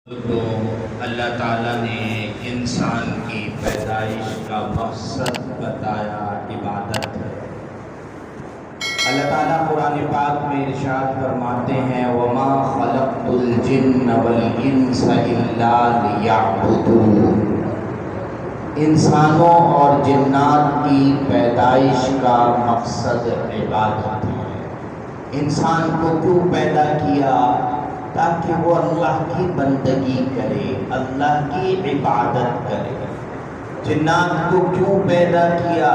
تو اللہ تعالیٰ نے انسان کی پیدائش کا مقصد بتایا عبادت ہے۔ اللہ تعالیٰ قرآن پاک میں ارشاد فرماتے ہیں وَمَا خَلَقْتُ الْجِنَّ وَالْإِنسَ إِلَّا لِيَعْبُدُونِ۔ انسانوں اور جنات کی پیدائش کا مقصد عبادت ہے۔ انسان کو کیوں پیدا کیا؟ تاکہ وہ اللہ کی بندگی کرے، اللہ کی عبادت کرے۔ جنات کو کیوں پیدا کیا؟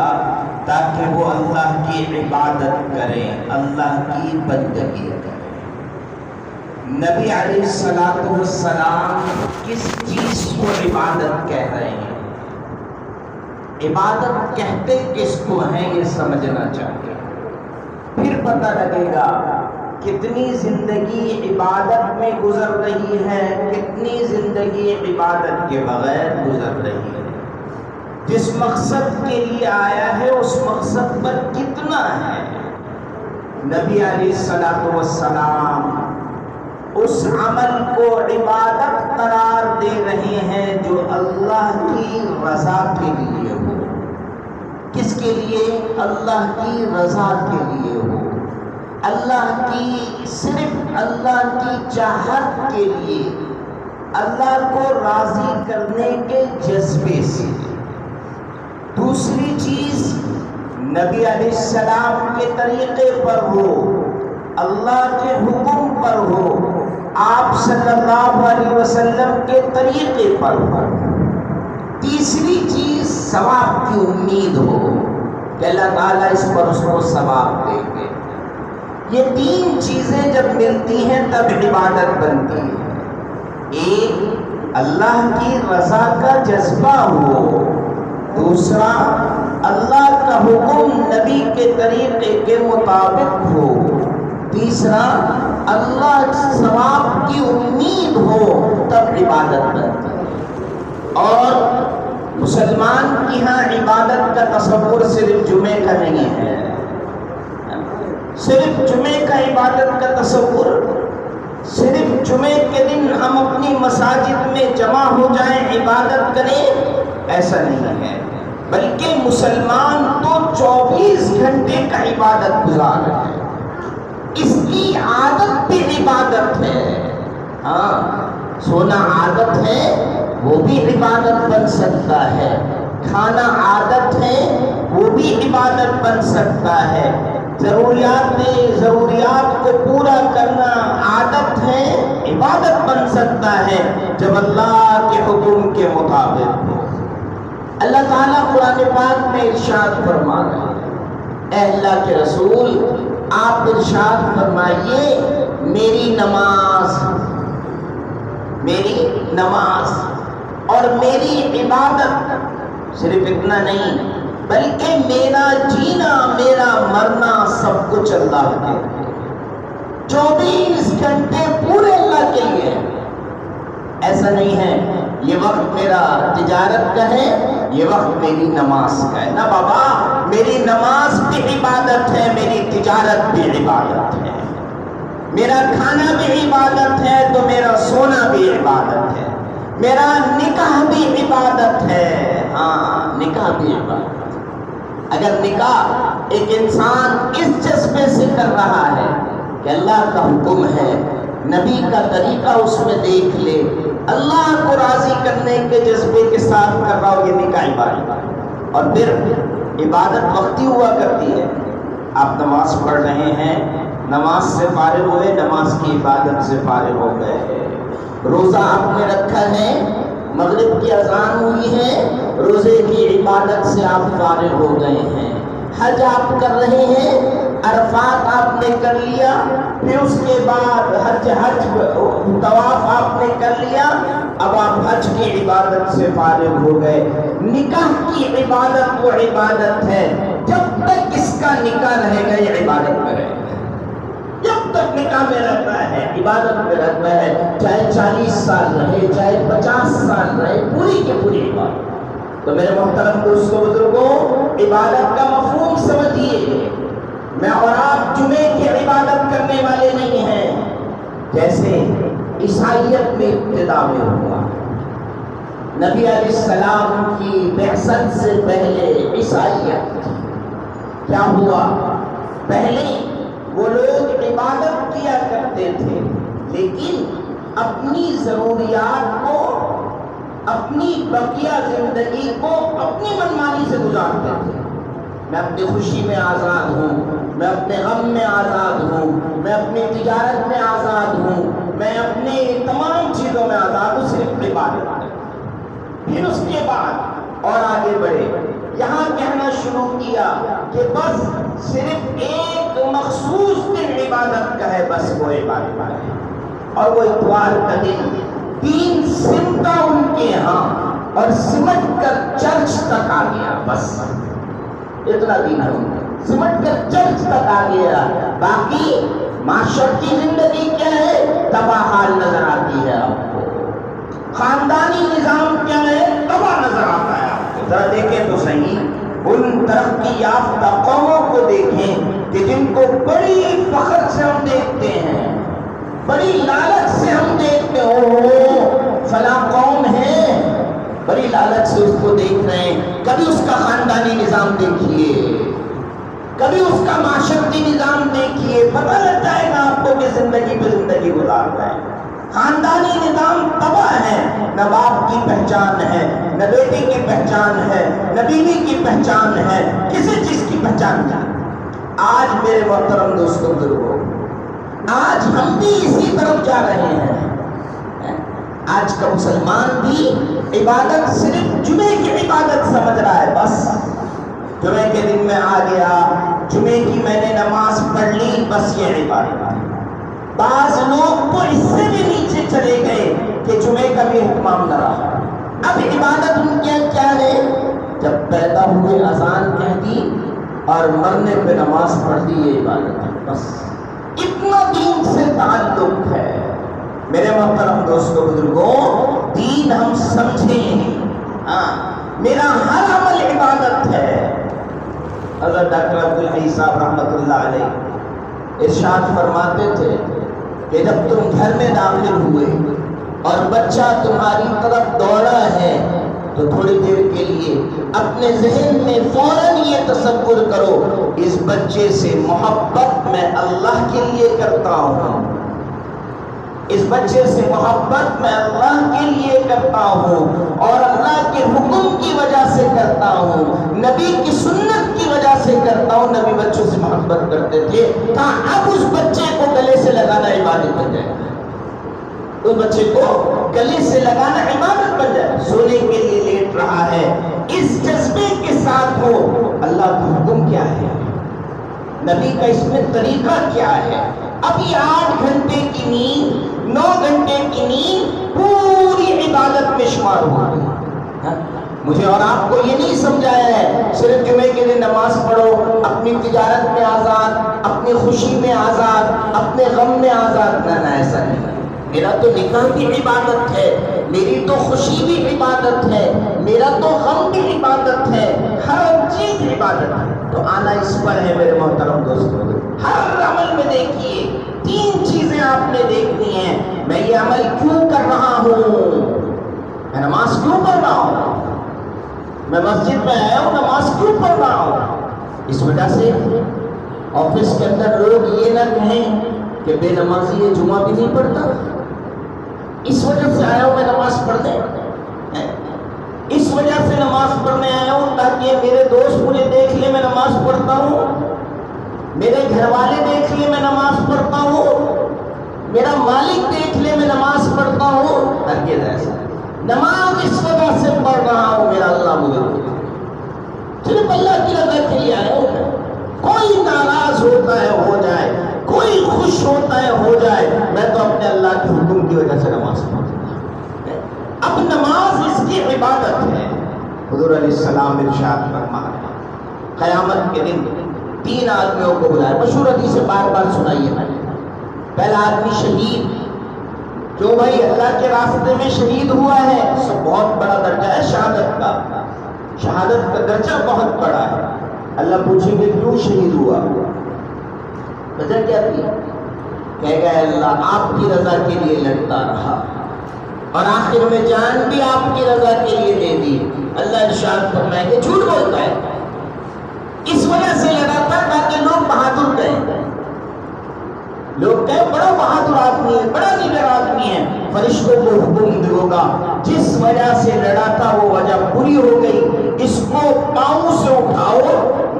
تاکہ وہ اللہ کی عبادت کرے، اللہ کی بندگی کرے۔ نبی علیہ السلام کس چیز کو عبادت کہہ رہے ہیں؟ عبادت کہتے کس کو ہیں یہ سمجھنا چاہیے، پھر پتہ لگے گا کتنی زندگی عبادت میں گزر رہی ہے، کتنی زندگی عبادت کے بغیر گزر رہی ہے۔ جس مقصد کے لیے آیا ہے اس مقصد پر کتنا ہے۔ نبی علیہ السلام اس عمل کو عبادت قرار دے رہے ہیں جو اللہ کی رضا کے لیے ہو۔ کس کے لیے؟ اللہ کی رضا کے لیے ہو، اللہ کی صرف اللہ کی چاہت کے لیے، اللہ کو راضی کرنے کے جذبے سے۔ دوسری چیز نبی علیہ السلام کے طریقے پر ہو، اللہ کے حکم پر ہو، آپ صلی اللہ علیہ وسلم کے طریقے پر ہو۔ تیسری چیز ثواب کی امید ہو کہ اللہ تعالیٰ اس پر اس کو ثواب دیں گے۔ یہ تین چیزیں جب ملتی ہیں تب عبادت بنتی ہے۔ ایک اللہ کی رضا کا جذبہ ہو، دوسرا اللہ کا حکم نبی کے طریقے کے مطابق ہو، تیسرا اللہ ثواب کی امید ہو، تب عبادت بنتی ہے۔ اور مسلمان کی ہاں عبادت کا تصور صرف جمعے کا نہیں ہے، صرف جمعے کا عبادت کا تصور، صرف جمعے کے دن ہم اپنی مساجد میں جمع ہو جائیں عبادت کریں، ایسا نہیں ہے، بلکہ مسلمان تو 24 گھنٹے کا عبادت گزار ہے۔ اس کی عادت بھی عبادت ہے۔ ہاں، سونا عادت ہے وہ بھی عبادت بن سکتا ہے، کھانا عادت ہے وہ بھی عبادت بن سکتا ہے، ضروریات کو پورا کرنا عادت ہے، عبادت بن سکتا ہے جب اللہ کے حکم کے مطابق ہو۔ اللہ تعالیٰ قرآن پاک میں ارشاد فرما رہے ہیں، اے اللہ کے رسول آپ ارشاد فرمائیے میری نماز اور میری عبادت، صرف اتنا نہیں بلکہ میرا جینا میرا مرنا سب کچھ اللہ کے لیے، 24 گھنٹے پورے اللہ کے لیے۔ ایسا نہیں ہے یہ وقت میرا تجارت کا ہے، یہ وقت میری نماز کا ہے، نہ بابا، میری نماز بھی عبادت ہے، میری تجارت بھی عبادت ہے، میرا کھانا بھی عبادت ہے تو میرا سونا بھی عبادت ہے، میرا نکاح بھی عبادت ہے۔ ہاں، نکاح بھی عبادت۔ اگر نکاح ایک انسان اس جذبے سے کر رہا ہے کہ اللہ کا حکم ہے، نبی کا طریقہ اس میں دیکھ لے، اللہ کو راضی کرنے کے جذبے کے ساتھ کر رہا ہو، یہ نکاح عبادت۔ اور پھر عبادت وقتی ہوا کرتی ہے، آپ نماز پڑھ رہے ہیں، نماز سے فارغ ہوئے، نماز کی عبادت سے فارغ ہو گئے، روزہ آپ نے رکھا ہے، مغرب کی اذان ہوئی ہے، روزے کی عبادت سے آپ فارغ ہو گئے ہیں، حج آپ کر رہے ہیں، عرفات آپ نے کر لیا، پھر اس کے بعد حج طواف آپ نے کر لیا، اب آپ حج کی عبادت سے فارغ ہو گئے۔ نکاح کی عبادت وہ عبادت ہے، جب تک اس کا نکاح رہے گا یہ عبادت میں رہے گا، جب تک نکاح میں رہتا ہے عبادت میں رہتا ہے، چاہے 40 سال رہے، چاہے 50 سال رہے، پوری کی پوری عبادت۔ تو میرے محترم دوستوں بزرگوں، عبادت کا مفہوم سمجھیے۔ میں اور آپ جمعے کی عبادت کرنے والے نہیں ہیں، جیسے عیسائیت میں ابتدا میں ہوا. نبی علیہ السلام کی بعثت سے پہلے عیسائیت کیا ہوا؟ پہلے وہ لوگ عبادت کیا کرتے تھے لیکن اپنی ضروریات کو، اپنی بقیہ زندگی کو اپنی منمانی سے گزارتے تھے. میں اپنی خوشی میں آزاد ہوں، میں اپنے غم میں آزاد ہوں، میں اپنی تجارت میں آزاد ہوں، میں اپنے تمام چیزوں میں آزاد ہوں، صرف عبادت. پھر اس کے بعد اور آگے بڑھے، یہاں کہنا شروع کیا کہ بس صرف ایک مخصوص دن عبادت کا ہے، بس وہ عبادت ہے. اور وہ اتوار کا دن 3 سمٹا ان کے ہاں اور سمٹ کر چرچ تک آ گیا. بس اتنا دن ہے، سمٹ کر چرچ تک آ گیا. باقی معاشرتی زندگی کیا ہے؟ تباہ حال نظر آتی ہے آپ کو. خاندانی نظام کیا ہے؟ تباہ نظر آتا ہے آپ کو. ذرا دیکھیں تو صحیح ان ترقی یافتہ قوموں کو دیکھیں کہ جن کو بڑی فخر سے ہم دیکھتے ہیں، بڑی لالچ سے ہم دیکھتے ہو فلاں قوم ہے، بڑی لالچ سے اس کو دیکھ رہے ہیں. کبھی اس کا خاندانی نظام دیکھیے، کبھی اس کا معاشرتی نظام دیکھیے، پتہ لگ جائے گا آپ کو کہ زندگی پہ زندگی گزار رہا ہے. خاندانی نظام تباہ ہے، نہ باپ کی پہچان ہے، نہ بیٹی کی پہچان ہے، نہ بیوی کی پہچان ہے، کسی چیز کی پہچان نہیں. آج میرے محترم دوستوں بزرگوں، آج ہم بھی اسی طرف جا رہے ہیں. آج کا مسلمان بھی عبادت صرف جمعے کی عبادت سمجھ رہا ہے. بس جمعے کے دن میں آ گیا، جمعے کی میں نے نماز پڑھ لی، بس یہ عبادت ہے. بعض لوگ تو اس سے بھی نیچے چلے گئے کہ جمعے کا بھی اہتمام نہ رہا. اب عبادت ان کے کیا ہے؟ جب پیدا ہوئے اذان کہہ دی اور مرنے پہ نماز پڑھ دی، یہ عبادت ہے. بس اتنا دین سے تعلق ہے. میرے محترم دوستوں بزرگوں، دین ہم سمجھیں. میرا ہر عمل عبادت ہے. حضرت ڈاکٹر عبدالحی صاحب رحمۃ اللہ علیہ ارشاد فرماتے تھے کہ جب تم گھر میں داخل ہوئے اور بچہ تمہاری طرف دوڑا ہے تو تھوڑی دیر کے لیے اپنے ذہن میں فوراً یہ تصور کرو، اس بچے سے محبت میں اللہ کے لیے کرتا ہوں، اس بچے سے محبت میں اللہ کے لیے کرتا ہوں اور اللہ کے حکم کی وجہ سے کرتا ہوں، نبی کی سنت کی وجہ سے کرتا ہوں. نبی بچوں سے محبت کرتے تھے. کہا اب اس بچے کو گلے سے لگانا عبادت بن جائے، اس بچے کو گلے سے لگانا عبادت بن جائے. سونے کے لیے لیٹ رہا ہے، اس جذبے کے ساتھ ہو اللہ کا حکم کیا ہے، نبی کا اس میں طریقہ کیا ہے. اب یہ 8 گھنٹے کی نیند، 9 گھنٹے کی نیند پوری عبادت میں شمار ہو گئی. مجھے اور آپ کو یہ نہیں سمجھایا ہے صرف جمعے کے دن نماز پڑھو، اپنی تجارت میں آزاد، اپنی خوشی میں آزاد، اپنے غم میں آزاد. نہ ایسا نہیں. میرا تو نکاح بھی عبادت ہے، میری تو خوشی بھی عبادت ہے، میرا تو غم بھی عبادت ہے، ہر چیز عبادت ہے. تو آنا اس پر ہے میرے محترم دوستوں. ہر عمل میں دیکھیے 3 چیزیں آپ نے دیکھنی ہیں. میں یہ عمل کیوں کر رہا ہوں؟ میں نماز کیوں پڑھ رہا ہوں؟ میں مسجد میں آیا ہوں، نماز کیوں پڑھ رہا ہوں؟ اس وجہ سے آفس کے اندر لوگ یہ نہ کہیں کہ بے نمازی یہ جمعہ بھی نہیں پڑھتا. اس وجہ سے آیا ہوں میں نماز پڑھنے، اس وجہ سے نماز پڑھنے آیا ہوں تاکہ میرے دوست مجھے دیکھ لے میں نماز پڑھتا ہوں، میرے گھر والے دیکھ لے میں نماز پڑھتا ہوں، میرا مالک دیکھ لے میں نماز پڑھتا ہوں. ہرگز ایسا نماز اس وجہ سے پڑھ رہا ہوں میرا اللہ مجھے صرف اللہ کی رضا کے لیے آیا ہوں. کوئی ناراض ہوتا ہے ہو جائے، کوئی خوش ہوتا ہے ہو جائے، میں تو اپنے اللہ کے حکم کی وجہ سے نماز پڑھتا ہوں. اب نماز اس کی عبادت ہے. حضور علیہ السلام ارشاد فرمایا قیامت کے دن 3 آدمیوں کو بلائے. مشہور حدیث بار بار سنائیے. میں پہلا آدمی شہید، جو بھائی اللہ کے راستے میں شہید ہوا ہے، سب بہت بڑا درجہ ہے شہادت کا. شہادت کا درجہ بہت بڑا ہے. اللہ پوچھیں گے کیوں شہید ہوا، وجہ کیا تھی؟ کہے گا اللہ آپ کی رضا کے لیے لڑتا رہا اور آخر میں جان بھی آپ کی رضا کے لیے دے دی. اللہ ارشاد فرمائے کہ جھوٹ بولتا ہے، اس وجہ سے لڑا تھا تاکہ لوگ بہادر کہیں، لوگ کہیں بڑا بہادر آدمی ہے، بڑا لیڈر آدمی ہے. فرشتوں کو حکم ہوگا جس وجہ سے لڑا تھا وہ وجہ پوری ہو گئی، اس کو پاؤں سے اٹھاؤ،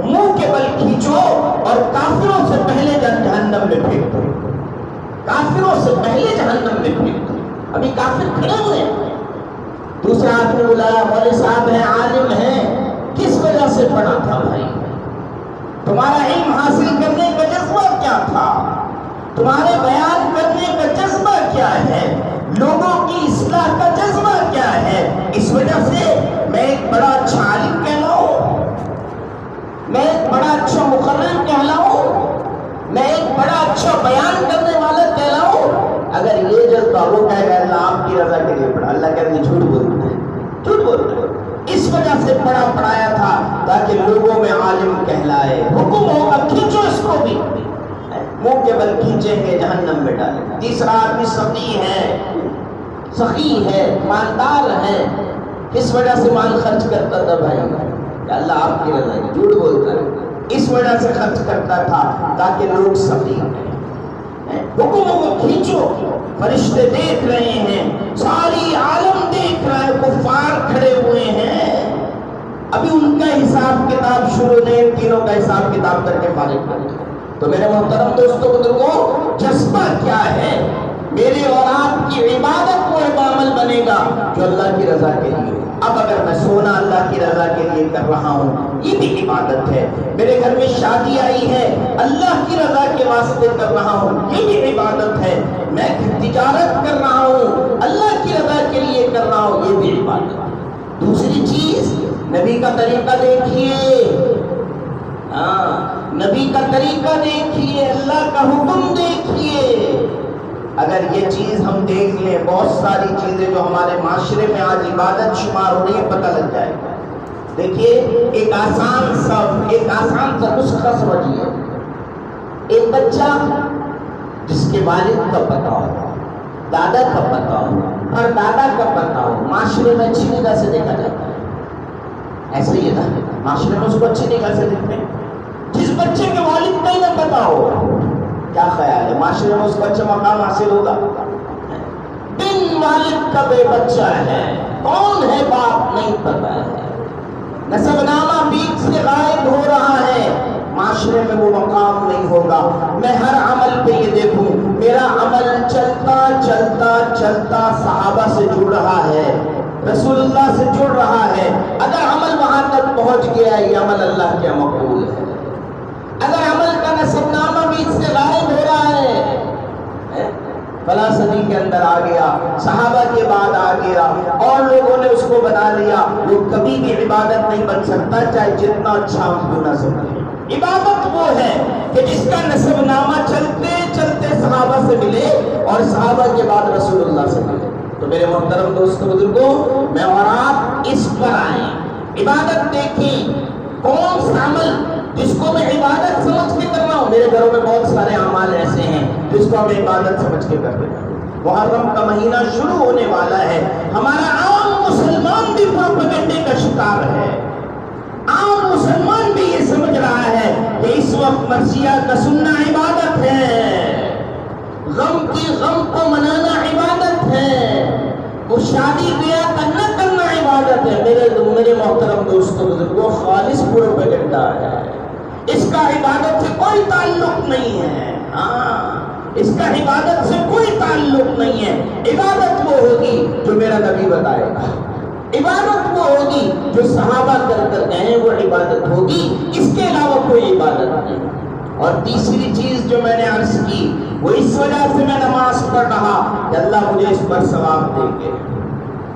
منہ کے بل کھینچو اور کافروں سے پہلے جہنم میں پھینک دو، کافروں سے پہلے جہنم میں پھینک دو. ابھی کافر کھڑے ہوئے ہیں. دوسرا آدمی بلایا، مولوی صاحب ہیں، عالم ہیں، کس وجہ سے پڑھا تھا بھائی؟ تمہارا علم حاصل کرنے کا جذبہ کیا تھا؟ تمہارے بیان کرنے کا جذبہ کیا ہے؟ لوگوں کی اصلاح کا جذبہ کیا ہے؟ اس وجہ سے میں ایک بڑا اچھا عالم کہلاؤں، میں ایک بڑا اچھا مقرر کہلاؤں، میں ایک بڑا اچھا بیان کرنے والا کہلاؤں. اگر یہ جذبہ وہ کہے گا اللہ آپ کی رضا کے لیے پڑھا، اللہ کہتے ہیں جھوٹ بولتے ہیں، جھوٹ بولتے ہیں. اس وجہ سے پڑھایا تھا تاکہ لوگوں میں عالم کہلائے. حکم ہوگا کھینچو اس کو بھی، منہ کے بل کھینچیں گے جہنم میں ڈالیں. تیسرا آدمی سخی ہے، مالدار ہے. اس وجہ سے مال خرچ کرتا تھا بھائی کہ اللہ آپ کی رضا کی، جھوٹ بولتا ہے. اس وجہ سے خرچ کرتا تھا تاکہ لوگ سخی ہیں. حکموں کو کھینچو، فرشتے دیکھ رہے ہیں، ساری عالم دیکھ رہا ہے، کفار کھڑے ہوئے ہیں. ابھی ان کا حساب کتاب شروع نہیں، تینوں کا حساب کتاب کر کے فارغ کریں. تو میرے محترم دوستوں بزرگوں، جذبہ کیا ہے؟ میرے اور آپ کی عبادت وہ عمل بنے گا جو اللہ کی رضا کے لیے. اب اگر میں سونا اللہ کی رضا کے لیے کر رہا ہوں، یہ بھی عبادت ہے. میرے گھر میں شادی آئی ہے، اللہ کی رضا کے واسطے کر رہا ہوں، یہ بھی عبادت ہے. میں تجارت کر رہا ہوں، اللہ کی رضا کے لیے کر رہا ہوں، یہ بھی عبادت ہے. دوسری چیز، نبی کا طریقہ دیکھیے، نبی کا طریقہ دیکھیے، اللہ کا حکم دیکھیے. اگر یہ چیز ہم دیکھ لیں، بہت ساری چیزیں جو ہمارے معاشرے میں آج عبادت شمار ہو رہی ہے پتہ لگ جائے گا. دیکھیے ایک آسان سا نسخہ سمجھیے. ایک بچہ جس کے والد کا پتہ ہو، دادا کا پتہ ہو اور دادا کا پتہ ہو، معاشرے میں اچھی نگاہ سے دیکھا جاتا ہے. ایسا ہی ہے نا، معاشرے میں اس کو اچھی نگاہ سے دیکھتے ہیں. جس بچے کے والد کا ہی نہ پتہ ہو، کیا خیال ہے معاشرے میں اس کو اچھا مقام حاصل ہوگا؟ بن والد کا بے بچہ ہے، کون ہے باپ نہیں پتا ہے، نسب نامہ بیچ سے غائب ہو رہا ہے، معاشرے میں وہ مقام نہیں ہوگا. میں ہر عمل پہ یہ دیکھوں، میرا عمل چلتا چلتا چلتا صحابہ سے جڑ رہا ہے، رسول اللہ سے جڑ رہا ہے. اگر عمل وہاں تک پہنچ گیا، یہ عمل اللہ کے مقبول ہے. اگر عمل کا نسب نامہ بیچ سے غائب ہو رہا ہے، فلاں صدی کے اندر آ گیا، صحابہ کے بعد آ گیا اور لوگوں نے اس کو بنا لیا، وہ کبھی بھی عبادت نہیں بن سکتا چاہے جتنا اچھا ہم کیوں نہ سمجھیں. عبادت وہ ہے کہ جس کا نسب نامہ چلتے چلتے صحابہ سے ملے اور صحابہ کے بعد رسول اللہ سے ملے. تو میرے محترم دوستو بزرگوں، میں اور آپ اس پر آئیں، عبادت دیکھیں. کون سا عمل جس کو میں عبادت سمجھ کے کر رہا ہوں؟ میرے گھروں میں بہت سارے اعمال ایسے ہیں جس کو ہم عبادت سمجھ کے کر رہے ہیں. محرم کا مہینہ شروع ہونے والا ہے، ہمارا عام مسلمان بھی پروپیگنڈے کا شکار ہے. عام مسلمان بھی یہ سمجھ رہا ہے کہ اس وقت مرثیہ کا سننا عبادت ہے، غم کی غم کو منانا عبادت ہے، وہ شادی بیاہ کا نہ کرنا عبادت ہے. میرے محترم دوستو بزرگوں، خالص پروپیگنڈا ہے. اس کا عبادت سے کوئی تعلق نہیں ہے. اس کا عبادت سے کوئی تعلق نہیں ہے. عبادت وہ ہوگی جو میرا نبی بتائے گا، عبادت وہ ہوگی جو صحابہ کر کر گئے، وہ عبادت ہوگی، اس کے علاوہ کوئی عبادت نہیں. اور تیسری چیز جو میں نے عرض کی، وہ اس وجہ سے میں نماز پڑھ رہا کہ اللہ مجھے اس پر ثواب دیں گے.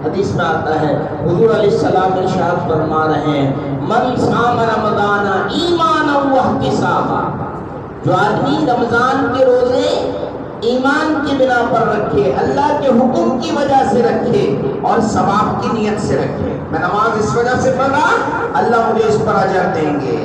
حدیث میں آتا ہے، حضور علیہ السلام ارشاد فرما رہے ہیں، من صام رمضان ایمانا واحتسابا، جو آدمی رمضان کے روزے ایمان کی بنا پر رکھے، اللہ کے حکم کی وجہ سے رکھے اور ثواب کی نیت سے رکھے. میں نماز اس وجہ سے پڑھ رہا، اللہ مجھے اس پر اجر دیں گے.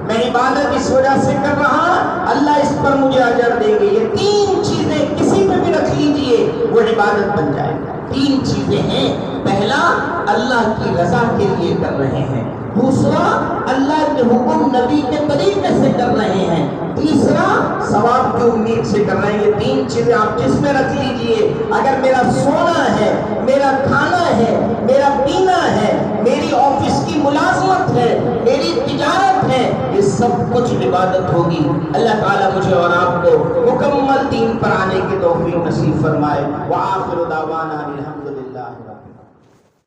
میں عبادت اس وجہ سے کر رہا، اللہ اس پر مجھے اجر دیں گے۔ یہ تین چیزیں کسی پہ بھی رکھ لیجئے وہ عبادت بن جائے گا۔ تین چیزیں ہیں، پہلا اللہ کی رضا کے لیے کر رہے ہیں، دوسرا اللہ کے حکم نبی کے طریقے سے کر رہے ہیں، تیسرا ثواب کی امید سے کر رہے ہیں۔ یہ تین چیزیں آپ جس میں رکھ لیجئے، اگر میرا سونا ہے، میرا کھانا ہے، میرا پینا ہے، میری آفس کی ملازمت ہے، میری تجارت ہے، یہ سب کچھ عبادت ہوگی۔ اللہ تعالیٰ مجھے اور آپ کو مکمل دین پر آنے کی توفیق نصیب فرمائے۔ وآخر دعوانا الحمد